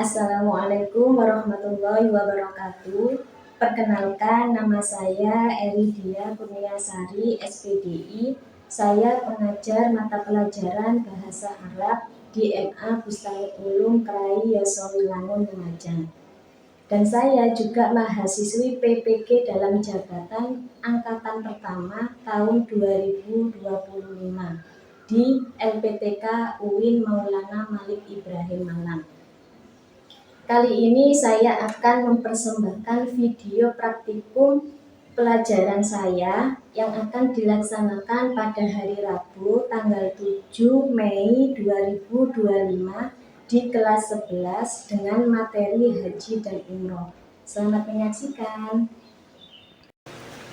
Assalamualaikum warahmatullahi wabarakatuh. Perkenalkan, nama saya Eridia Kurniasari, SPDI. Saya pengajar mata pelajaran Bahasa Arab di MA Bustami Ulum Krai Yosowilangun Lumajang. Dan saya juga mahasiswi PPG dalam jabatan angkatan pertama tahun 2025 di LPTK UIN Maulana Malik Ibrahim Malang. Kali ini saya akan mempersembahkan video praktikum pelajaran saya yang akan dilaksanakan pada hari Rabu tanggal 7 Mei 2025 di kelas 11 dengan materi haji dan umroh. Selamat menyaksikan.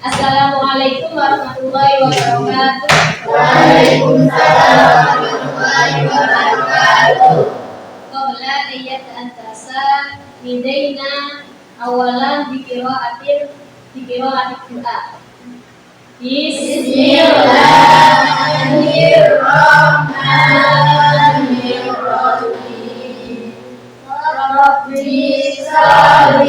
Assalamualaikum warahmatullahi wabarakatuh. Waalaikumsalam warahmatullahi wabarakatuh. Qabla ayat antasa bidaina awalan diqiraatil doa. Bismillahirrahmanirrahim. Rabbi shrah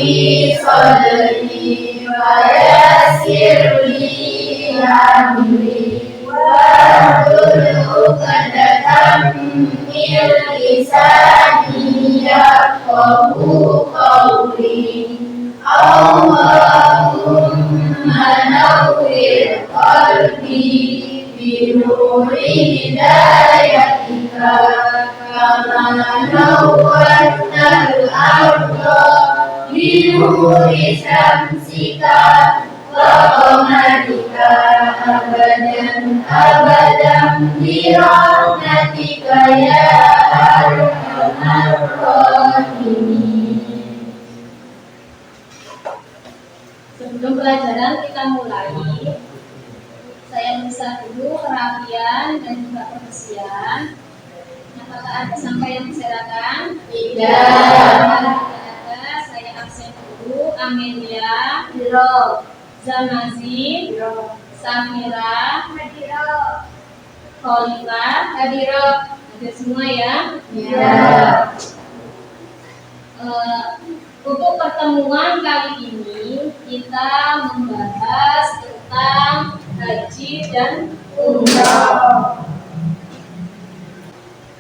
sadri wa yassir li amri wahlul 'uqdatam min lisani yafqahu qawli. Allahumma nawwir qalbi bi nuri hidayatika kama nawwarta al-ardha bi nuri syamsika wa qamarika abadan bi rahmatika ya arhamar rahimin. Sebelum pelajaran kita mulai, saya minta dulu kerapian dan juga kebersihan. Apakah ada sampai yang berserakan? Tidak. Ada, saya absen dulu. Amelia, Hiro, Zamazi, Hiro, Samira, Hadiro, Khalifah, Hadiro. Ada semua ya? Ya. Untuk pertemuan kali ini kita membahas tentang haji dan umroh.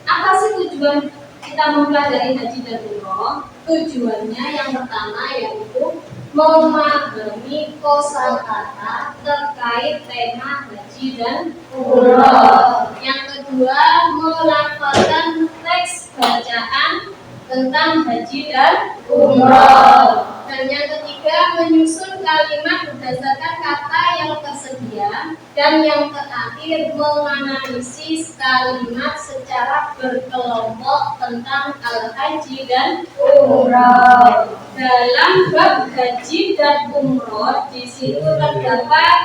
Apa sih tujuan kita mempelajari haji dan umroh? Tujuannya yang pertama yaitu memahami kosakata terkait tema haji dan umroh. Yang kedua, melafalkan teks bacaan tentang haji dan umroh. Dan yang ketiga, menyusun kalimat berdasarkan kata yang tersedia. Dan yang terakhir, menganalisis kalimat secara berkelompok tentang al-haji dan umroh. Dalam bab haji dan umroh, di situ terdapat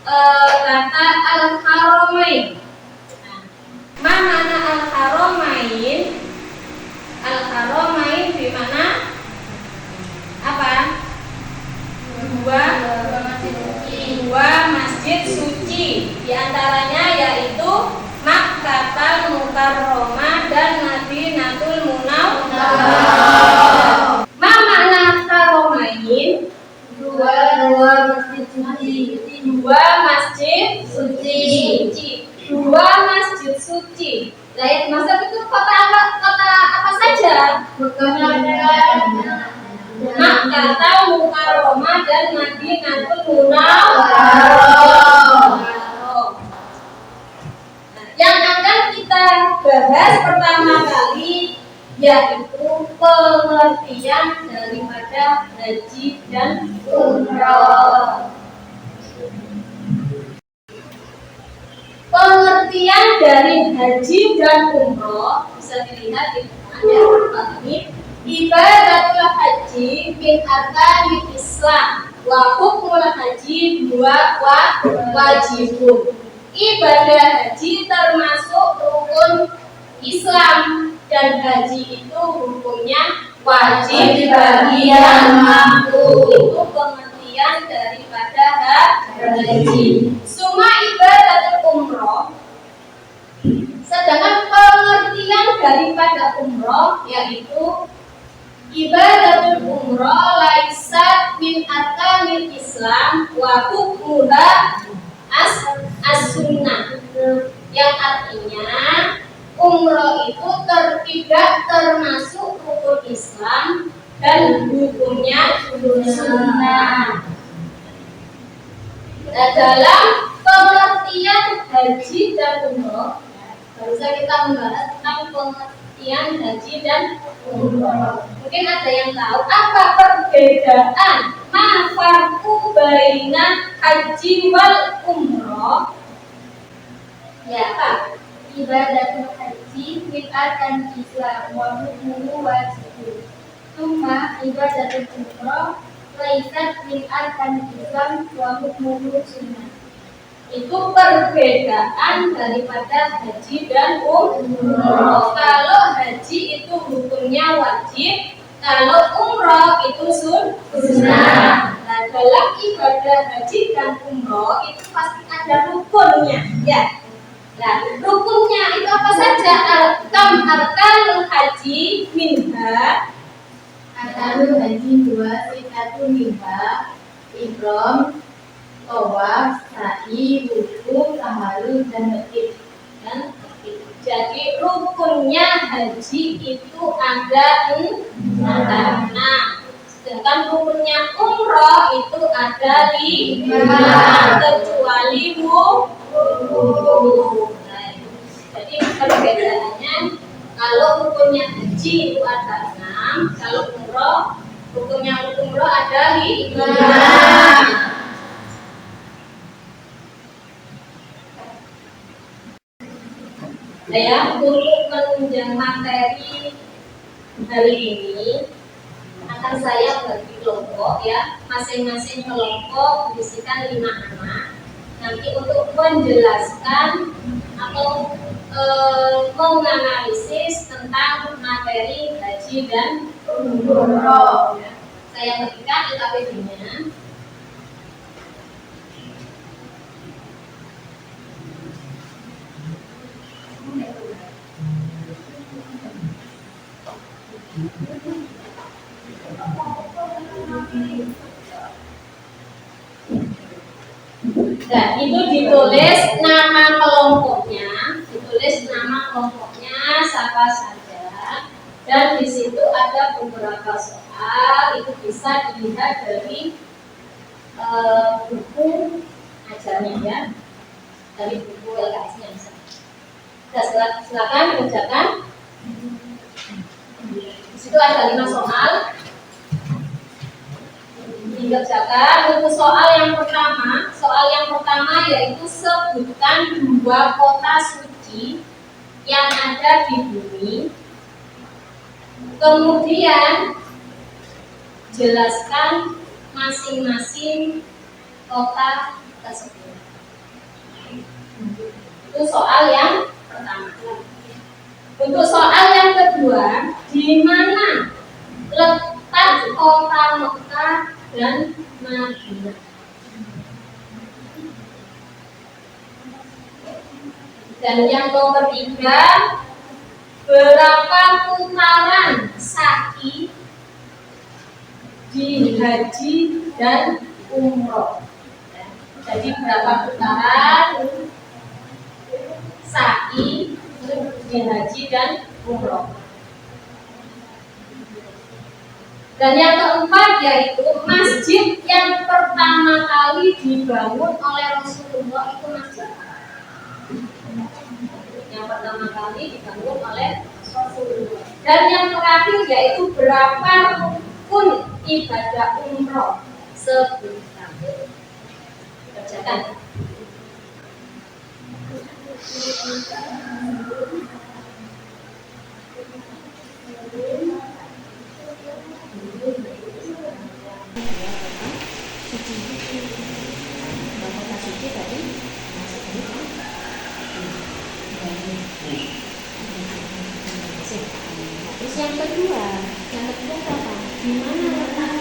kata al-haramain. Nah, mana al-haramain? Al-haramain di mana? Apa? Dua masjid suci. Di antaranya yaitu Makkatul Mukarramah dan Madinatul Munawwarah. Ma makna haramain? Dua masjid suci. Dua masjid suci. Dua masjid suci. Layat masjid itu kota apa saja? Makkatul Mukarramah dan Madinatul Munawwarah. Yang akan kita bahas pertama kali yaitu pengertian daripada haji dan umroh. Pengertian dari haji dan umroh bisa dilihat di depan ya, ini ibadatul haji min arkanil Islam wa hukmul haji dua wajibun. Ibadah haji termasuk rukun Islam dan haji itu hukumnya wajib bagi yang mampu. Itu pengertian daripada haji. Suma ibadatul umroh. Sedangkan pengertian daripada umroh yaitu Ibadatul umroh laisat min arkanil Islam wa hukmuha as-sunnah, yang artinya umroh itu tidak termasuk rukun Islam dan hukumnya sunnah. Nah, dalam pengertian haji dan umroh, barusan kita membahas tentang pengertian haji dan umroh. Mungkin ada yang tahu apa perbedaan farqu baina haji wal umroh? Ya, ibadatul haji min arkan Islam wa hukmuhu wajib. Summa ibadatul umroh laisat min arkan Islam wa hukmuhu sunnah. Itu perbedaan daripada haji dan umroh. Kalau haji itu hukumnya wajib, kalau umroh itu sunnah. Nah, dalam ibadah haji dan umroh itu pasti ada rukunnya, ya. Nah, rukunnya itu apa saja? Arkanul haji minha. Arkanul haji dua sifatu minha ihram, tawaf, sa'i, wukuf, tahalul, dan nakib. Jadi rukunnya haji itu ada 6. Sedangkan rukunnya umroh itu ada 5, kecuali wukuf. Nah, jadi perbedaannya, kalau rukunnya haji itu ada 6, kalau rukunnya umroh ada 5. Ya, untuk menunjang materi hari ini akan saya bagi kelompok, ya, masing-masing kelompok berisikan 5 anak. Nanti untuk menjelaskan atau menganalisis tentang materi haji dan umroh. Saya berikan IKPD-nya. Nah, itu ditulis nama kelompoknya, siapa saja, dan di situ ada beberapa soal. Itu bisa dilihat dari buku ajarnya, ya, dari buku LKS-nya bisa. Nah, silakan kerjakan. Di situ ada 5 soal. Dikerjakan. Untuk soal yang pertama yaitu sebutkan 2 kota suci yang ada di bumi. Kemudian jelaskan masing-masing kota tersebut. Itu soal yang pertama. Untuk soal yang kedua, di mana letak kota Mekah dan Madinah? Dan yang nomor 3, berapa putaran sa'i di haji dan umroh? Jadi berapa putaran sa'i di haji dan umroh? Dan yang keempat yaitu masjid yang pertama kali dibangun oleh Rasulullah itu masjid. Yang pertama kali dibangun oleh Rasulullah. Dan yang terakhir yaitu berapa rukun ibadah umroh? Sebutkan. Kerjakan. Terus yang kedua apa? Di mana letak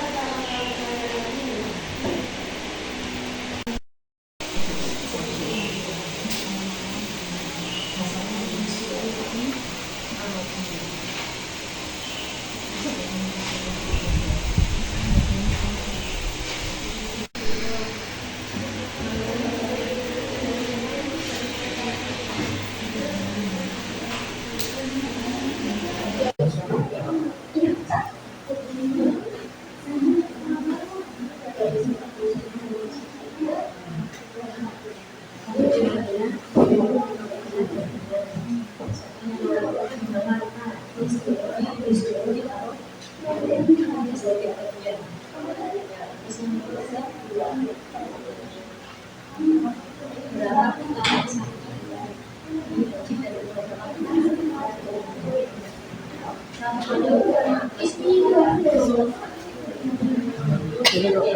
Ini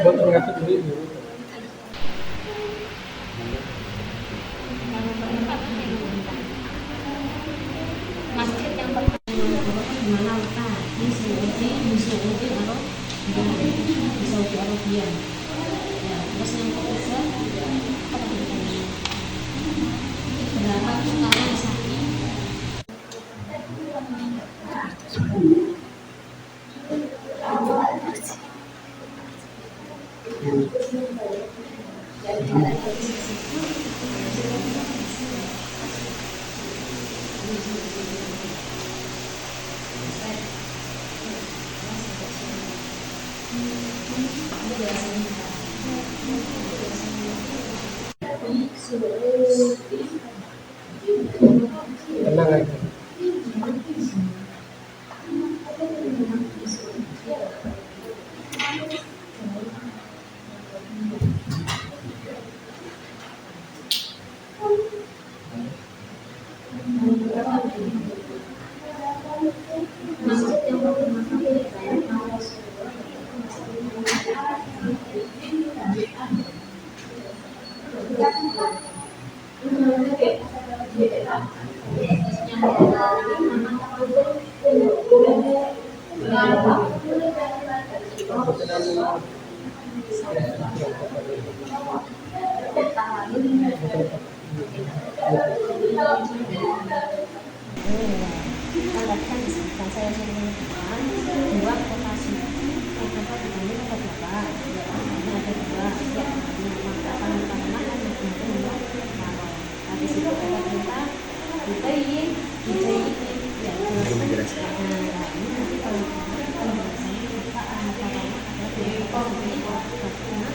buat mengatur diri. Masjid yang pertama Gimana Ustaz? Di Saudi atau di Saudi Arabia. Ya, terus yang ketiga berapa sekarang sapi? Tenang aja. masjid yang pertama kali dibangun oleh Tambahkan dan saya sudah menentukan dua kota suci yang ada di sini kota berapa? Ya, ini ada dua. Ya, maka akan utamakan yang habis itu kata kita dijayin, ya jelas. Nah, ini nanti kalau penjelasannya kita karena ada dua kota suci karena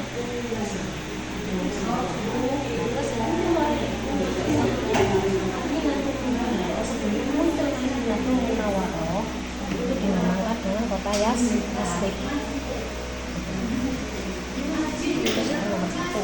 terus yang kedua Munawaroh itu dinamakan dengan kota Yasrib. Itu nomor satu.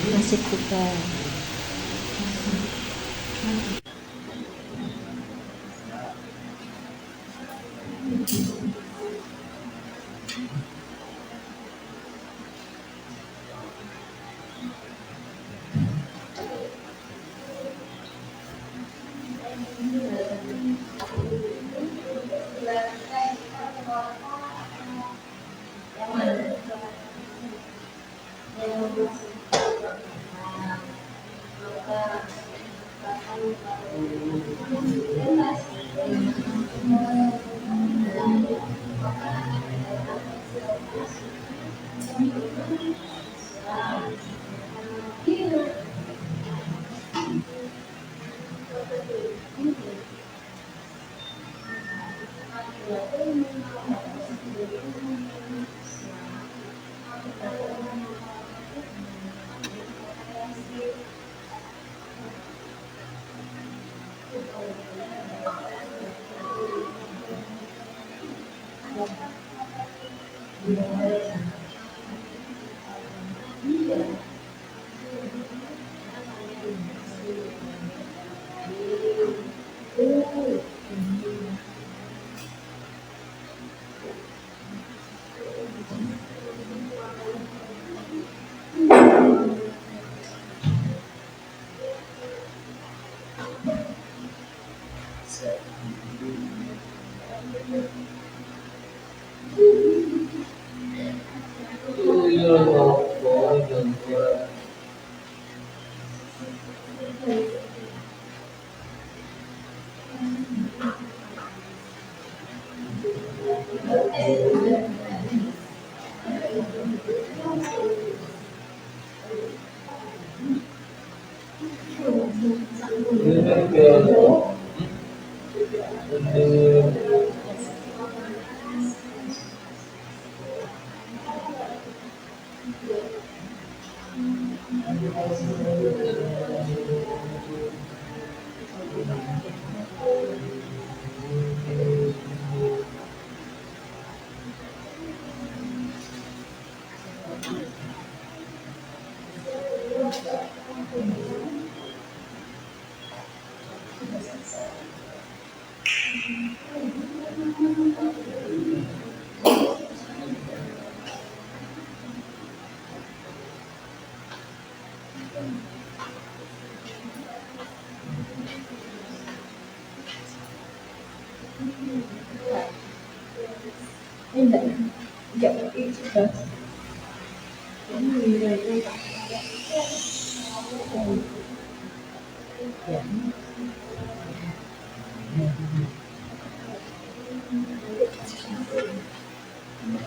Nasib kita.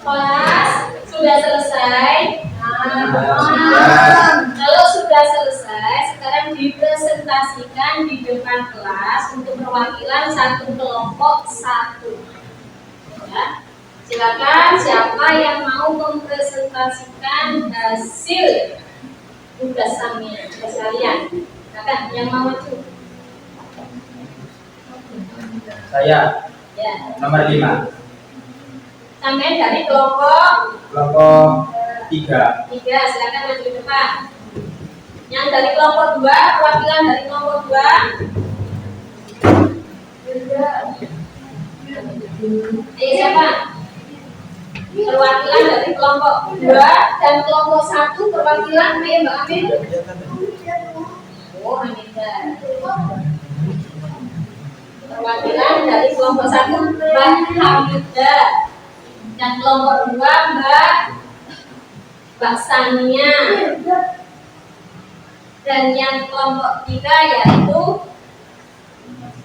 Kelas sudah selesai. Kalau sudah selesai, sekarang dipresentasikan di depan kelas untuk perwakilan satu kelompok satu. Ya. Silakan siapa yang mau mempresentasikan hasil tugas kalian. Silakan yang mau maju. Saya Ya. nomor 5. Sampai dari kelompok 3. 3, silakan maju ke depan. Yang dari kelompok 2, perwakilan dari kelompok 2. Siapa? Perwakilan dari kelompok 2 dan kelompok 1 perwakilan Mbak Amin. Oh, Anita. Perwakilan dari kelompok 1 Mbak Hamida dan kelompok 2 Mbak Sania. Dan yang kelompok 3 yaitu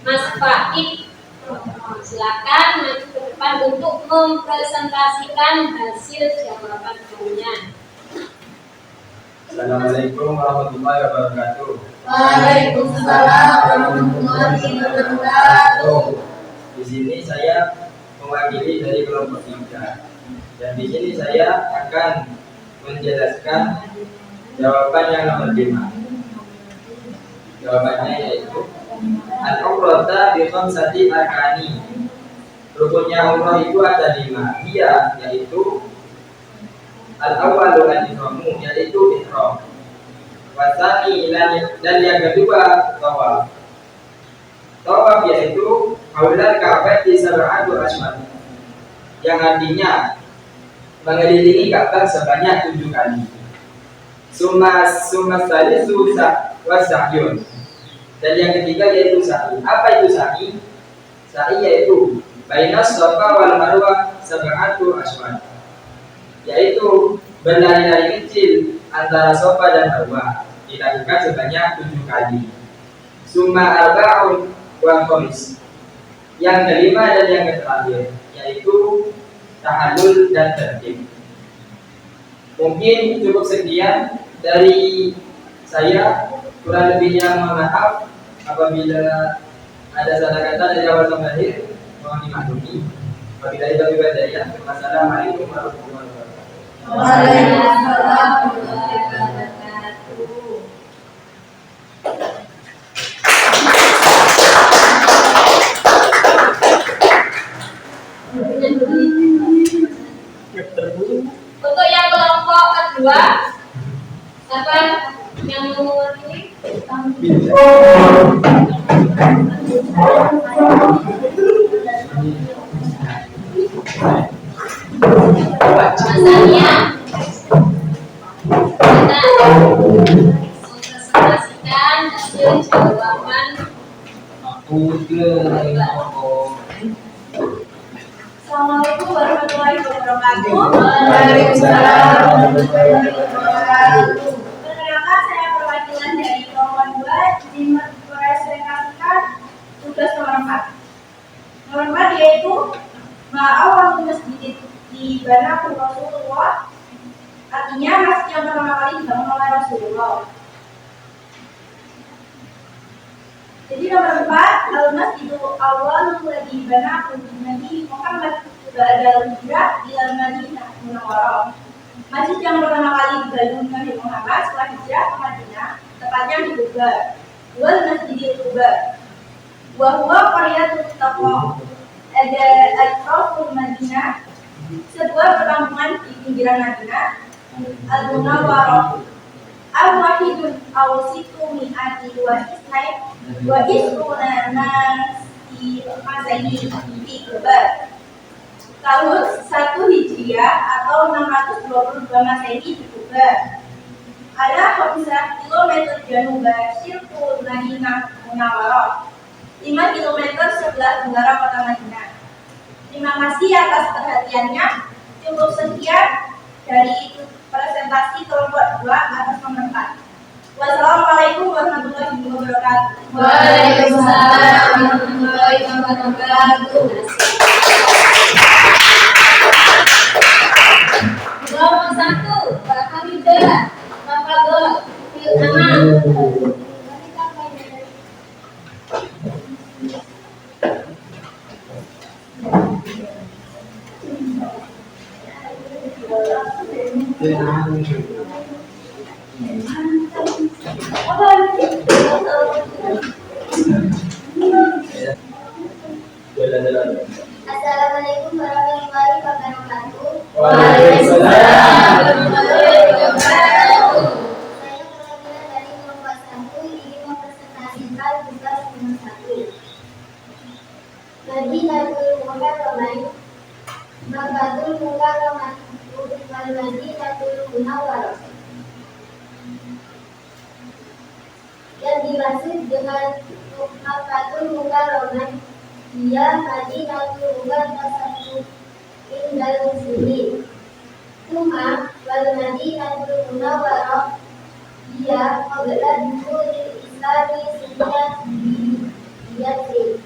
Mas Faik. Silakan maju ke depan untuk mempresentasikan hasil jawaban kalian. Assalamualaikum warahmatullahi wabarakatuh. Waalaikumsalam warahmatullahi wabarakatuh. Di sini saya mewakili dari kelompok 3. Dan di sini saya akan menjelaskan jawaban yang nomor 5. Jawabannya yaitu al-umrata bi khamsati arkani. Rukunnya umrah itu ada 5. Dia yaitu al-awwalu al-ihramu, yaitu ihram. Wasani dan yang kedua tawaf. Tawaf yaitu haulal Ka'bah di sab'atu asyhar. Yang artinya mengelilingi Ka'bah sebanyak 7 kali. Summa salisu wasahyun. Dan yang ketiga yaitu sa'i. Apa itu sa'i? Sa'i yaitu bainas Shafa wal Marwah sab'atu asyhar. Yaitu berlari-lari kecil antara Shafa dan Marwah dilakukan sebanyak 7 kali. Summa arba'un wa khamis. Yang kelima dan yang terakhir yaitu tahallul dan tertib. Mungkin cukup sekian dari saya. Kurang lebihnya mohon maaf apabila ada salah kata dari awal sampai akhir, mohon dimaklumi. Wabillahi taufiq wal hidayah. Wassalamualaikum warahmatullahi wabarakatuh. Waalaikumsalam warahmatullahi wabarakatuh. Terputus. Masanya kita mempresentasikan hasil jawaban. Assalamualaikum warahmatullahi wabarakatuh. Waalaikumsalam warahmatullahi wabarakatuh. Perkenalkan, saya perwakilan dari nomor 2 mempresentasikan tugas nomor 4. Nomor 4 yaitu ma'awal masjid di Bana Rasulullah. Artinya masjid yang pertama kali dibangun oleh Rasulullah. Jadi nomor 4, al-masjidu awal di Bana Nabi Muhammad ba'da hijrah ila Madinah Munawwarah. Masjid yang pertama kali dibangun Nabi Muhammad setelah hijrah ke Madinah, tepatnya di Kuba. Wal Masjidil Kuba. Wa huwa qaryatul taqwa. Ada atraful Madinah, sebuah perkampungan di pinggiran Madinah. Al-Munawwarah. Al-Wahidun awsitu mi'ati wa isruna nasi Masehi di Kuba. Tahun 1 Hijriah atau 622 Masehi di Kuba. Ada 15 km januba Syirkul Madinah Munawwarah, 5 km sebelah tenggara kota Madinah. Terima kasih atas perhatiannya. Cukup sekian dari presentasi kelompok 2 atas nomor 4. Wassalamualaikum warahmatullahi wabarakatuh. Waalaikumsalam warahmatullahi wabarakatuh. Nomor 1, Mbak Hamidah, Tafadhol, fil amal. Assalamualaikum warahmatullahi wabarakatuh. Waalaikumsalam warahmatullahi wabarakatuh. Saya perwakilan dari kelompok 1 ingin mempresentasikan tugas nomor 1. Madinatul Mukarramah, Makkatul Mukarramah, wal Madinatul Munawwarah. Yang dimaksud dengan Makkatul Mukarramah, dia Madinatul Mukarramah indal muslimin. Cuma wal Madinatul Munawwarah, dia qabla dukhulil Islami sejak Yatsrib.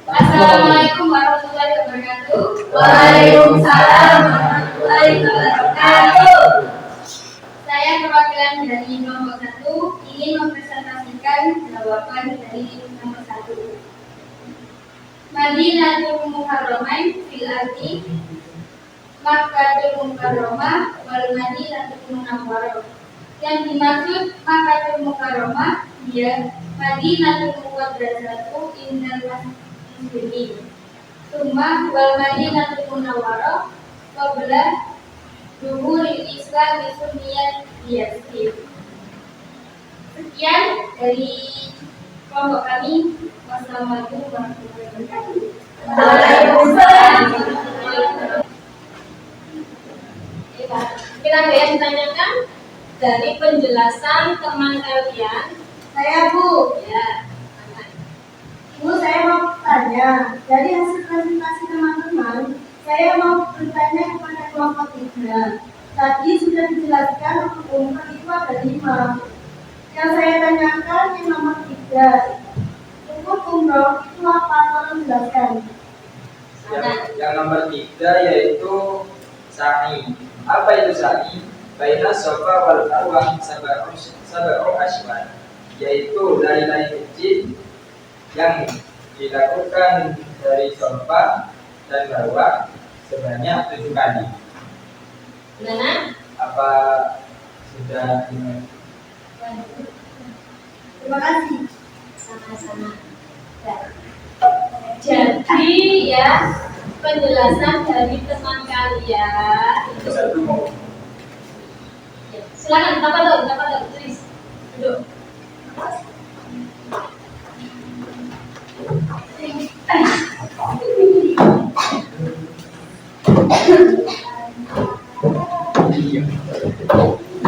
Assalamualaikum warahmatullahi wabarakatuh. Waalaikumsalam warahmatullahi wabarakatuh. Saya perwakilan dari nomor 1 ingin mempresentasikan jawaban dari nomor 1. Madinatul Mukarramah fil ardi, Makkatul Mukarramah wal Madinatul Munawwarah. Yang dimaksud Makkatul Mukarramah, dia Madinatul Muqaddasatu indal muslimin. Tsumma wal Madinatul Munawwarah qabla duhuril Islam sunniyat Yatsrib. Sekian dari kelompok kami. Wassalamualaikum warahmatullahi wabarakatuh. Waalaikumsalam. Kita ada yang ditanyakan dari penjelasan teman kalian. Saya Bu. Ya. Bu, saya mau tanya, dari hasil presentasi teman-teman, saya mau bertanya kepada kelompok 3. Tadi sudah dijelaskan hukum itu ada 5. Yang saya tanyakan yang nomor 3, hukum umroh itu apa? Tolong jelaskan. Yang nomor 3 yaitu sa'i. Apa itu sa'i? Baina Safa wal Marwah sab'u ashwar, yaitu lari-lari kecil yang dilakukan dari Safa dan Marwah sebanyak 7 kali. Gimana? Apa sudah Terima kasih. Sama-sama. Jadi ya, penjelasan dari teman kalian. satu mau? Ya, silakan, apa tuh tulis. Duduk.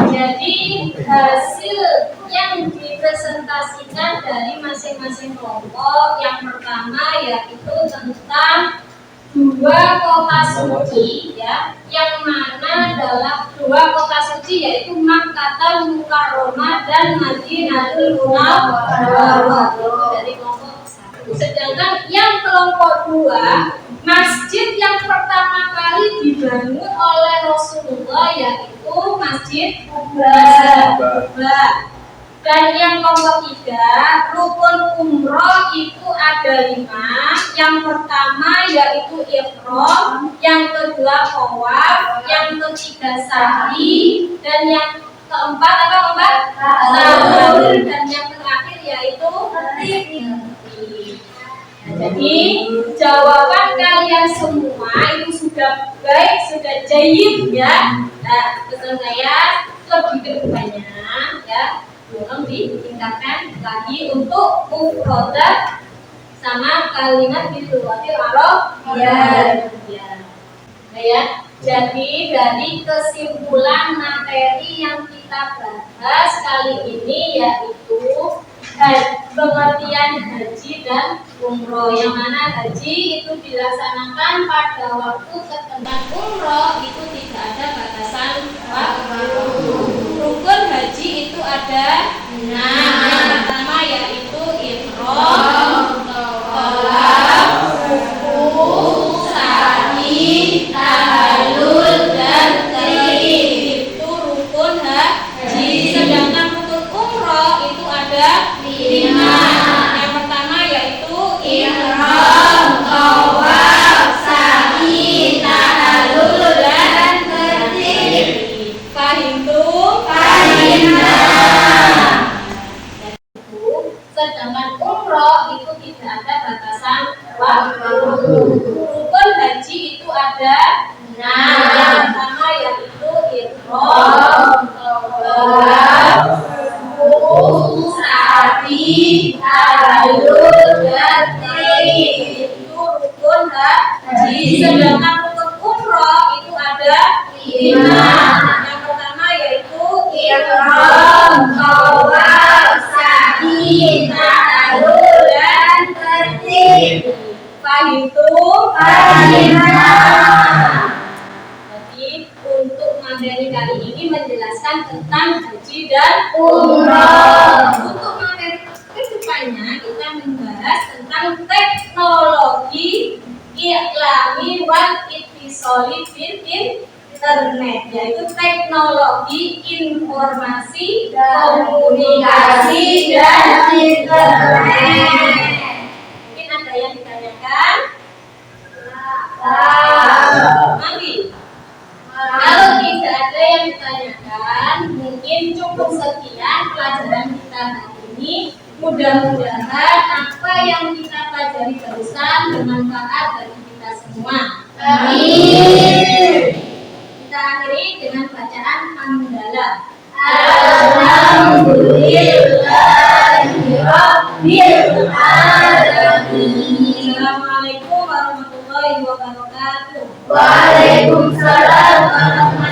Jadi hasil yang dipresentasikan dari masing-masing kelompok yang pertama yaitu tentang dua kota suci ya, yang mana dalam dua kota suci yaitu Makkah Mukarramah dan Madinatul Munawwarah. Itu dari kelompok satu. Sedangkan yang kelompok dua, masjid yang pertama kali dibangun oleh Rasulullah yaitu Masjid Quba. Dan yang kelompok tiga, rukun umroh itu ada 5. Yang pertama yaitu ihram, yang kedua tawaf, yang ketiga sa'i, dan yang keempat apa Mbak? Sahur, dan yang terakhir yaitu tikti. Jadi jawaban kalian semua itu sudah baik, sudah jayyid ya. Nah, pesan saya lebih ke depannya ya, belum ditingkatkan lagi untuk mufradat sama kalimat biluwatil arabiyah. Ya. Jadi dari kesimpulan materi yang kita bahas kali ini yaitu pengertian haji dan umroh, yang mana haji itu dilaksanakan pada waktu tertentu, umroh itu tidak ada batasan waktu. Rukun haji itu ada 6. Yang pertama yaitu ihram, tawaf, wukuf, sa'i, tahallul, dan tahlil. Itu rukun haji. Sedangkan rukun umroh itu ada 5. Yang pertama yaitu ihram, tawaf, sa'i, tahallul, dan tahlil. Fahimtum? Sedangkan umroh itu tidak ada batasan waktu. Rukun haji itu ada 6. Yang pertama yaitu ihram, tawaf, wukuf, sa'i, tahallul, dan tahlil. Itu rukun haji. Sedangkan rukun umroh itu ada 5. Yang pertama yaitu ihram, tawaf, sa'i, tahallul, dan tahlil. Fahimtum? Jadi untuk materi kali ini menjelaskan tentang haji dan umroh. Untuk materi kedepannya kita membahas tentang teknologi iklami wal ittisali bil internet, yaitu teknologi informasi, komunikasi, dan internet. Mungkin ada yang ditanyakan? Mari. Kalau tidak ada yang ditanyakan, mungkin cukup sekian pelajaran kita hari ini. Mudah-mudahan apa yang kita pelajari barusan bermanfaat bagi kita semua. Amin. Kita akhiri dengan bacaan hamdalah. Alhamdulillahirabbil alamin. Assalamualaikum warahmatullahi wabarakatuh. Waalaikumsalam warahmatullahi wabarakatuh.